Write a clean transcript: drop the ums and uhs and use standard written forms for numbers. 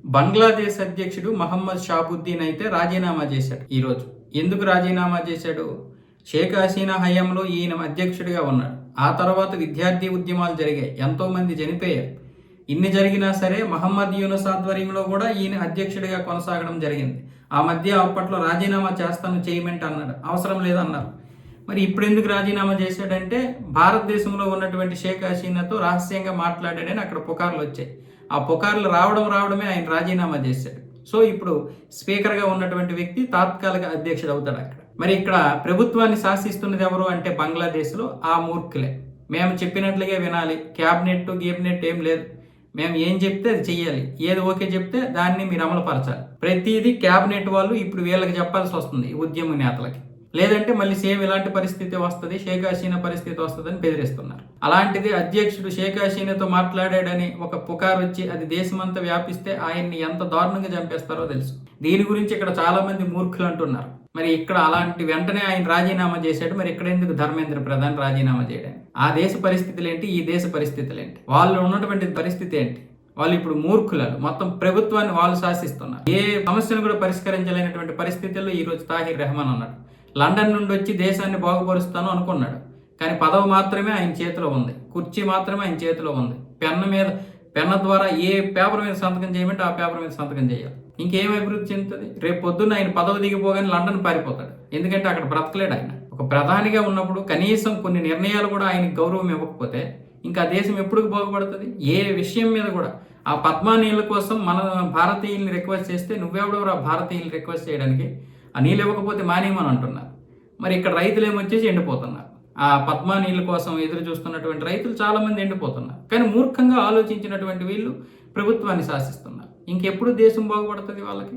బంగ్లాదేశ్ అధ్యక్షుడు మహమ్మద్ షాబుద్దీన్ అయితే రాజీనామా చేశాడు ఈరోజు. ఎందుకు రాజీనామా చేశాడు? షేక్ హసీనా హయాంలో ఈయన అధ్యక్షుడిగా ఉన్నాడు. ఆ తర్వాత విద్యార్థి ఉద్యమాలు జరిగాయి, ఎంతోమంది చనిపోయారు. ఇన్ని జరిగినా సరే మహమ్మద్ యూనస్ ఆధ్వర్యంలో కూడా ఈయన అధ్యక్షుడిగా కొనసాగడం జరిగింది. ఆ మధ్య అప్పట్లో రాజీనామా చేస్తాను చేయమంటే అన్నాడు, అవసరం లేదన్నారు. మరి ఇప్పుడు ఎందుకు రాజీనామా చేశాడంటే భారతదేశంలో ఉన్నటువంటి షేక్ హసీనాతో రహస్యంగా మాట్లాడాడని అక్కడ పుకార్లు వచ్చాయి. ఆ పుకార్లు రావడమే ఆయన రాజీనామా చేశాడు. సో ఇప్పుడు స్పీకర్గా ఉన్నటువంటి వ్యక్తి తాత్కాలిక అధ్యక్షుడు అవుతాడు అక్కడ. మరి ఇక్కడ ప్రభుత్వాన్ని శాసిస్తున్నది ఎవరు అంటే బంగ్లాదేశ్లో ఆ మూర్ఖులే. మేము చెప్పినట్లుగా వినాలి, క్యాబినెట్ ఏం లేదు. మేము ఏం చెప్తే అది చెయ్యాలి, ఏది ఓకే చెప్తే దాన్ని మీరు అమలుపరచాలి. ప్రతిదీ క్యాబినెట్ వాళ్ళు ఇప్పుడు వీళ్ళకి చెప్పాల్సి వస్తుంది, ఉద్యమ నేతలకి. లేదంటే మళ్ళీ సేమ్ ఇలాంటి పరిస్థితి వస్తుంది, షేక్ హసీనా పరిస్థితి వస్తుందని బెదిరిస్తున్నారు. అలాంటిది అధ్యక్షుడు షేక్ హసీనాతో మాట్లాడాడని ఒక పుకారు వచ్చి అది దేశమంతా వ్యాపిస్తే ఆయన్ని ఎంత దారుణంగా చంపేస్తారో తెలుసు. దీని గురించి ఇక్కడ చాలా మంది మూర్ఖులు అంటున్నారు. మరి ఇక్కడ అలాంటి వెంటనే ఆయన రాజీనామా చేశాడు. మరి ఇక్కడ ఎందుకు ధర్మేంద్ర ప్రధాన్ రాజీనామా చేయడానికి? ఆ దేశ పరిస్థితులు ఏంటి, ఈ దేశ పరిస్థితులు ఏంటి, వాళ్ళు ఉన్నటువంటి పరిస్థితి ఏంటి? వాళ్ళు ఇప్పుడు మూర్ఖులు, మొత్తం ప్రభుత్వాన్ని వాళ్ళు శాసిస్తున్నారు. ఏ సమస్యను కూడా పరిష్కరించలేనటువంటి పరిస్థితుల్లో ఈరోజు తాహిర్ రెహమాన్ ఉన్నాడు. లండన్ నుండి వచ్చి దేశాన్ని బాగుపరుస్తాను అనుకున్నాడు, కానీ పదవి మాత్రమే ఆయన చేతిలో ఉంది, కుర్చీ మాత్రమే ఆయన చేతిలో ఉంది. పెన్న ద్వారా ఏ పేపర్ మీద సంతకం చేయమంటే ఆ పేపర్ మీద సంతకం చేయాలి. ఇంకేం అభివృద్ధి చెందుతుంది? రేపు పొద్దున్న ఆయన పదవి దిగిపోగానే లండన్ పారిపోతాడు. ఎందుకంటే అక్కడ బ్రతకలేడు ఆయన. ఒక ప్రధానిగా ఉన్నప్పుడు కనీసం కొన్ని నిర్ణయాలు కూడా ఆయనకు గౌరవం ఇవ్వకపోతే ఇంకా దేశం ఎప్పుడు బాగుపడుతుంది? ఏ విషయం మీద కూడా ఆ పద్మా నీళ్ళ కోసం మన భారతీయుల్ని రిక్వెస్ట్ చేస్తే నువ్వెవడెవరు ఆ భారతీయుల్ని రిక్వెస్ట్ చేయడానికి? ఆ నీళ్ళు ఇవ్వకపోతే మానేయమని అంటున్నారు. మరి ఇక్కడ రైతులు ఏమొచ్చేసి ఎండిపోతున్నారు. ఆ పద్మా నీళ్ళ కోసం ఎదురు చూస్తున్నటువంటి రైతులు చాలా మంది ఎండిపోతున్నారు. కానీ మూర్ఖంగా ఆలోచించినటువంటి వీళ్ళు ప్రభుత్వాన్ని శాసిస్తున్నారు. ఇంకెప్పుడు దేశం బాగుపడుతుంది వాళ్ళకి?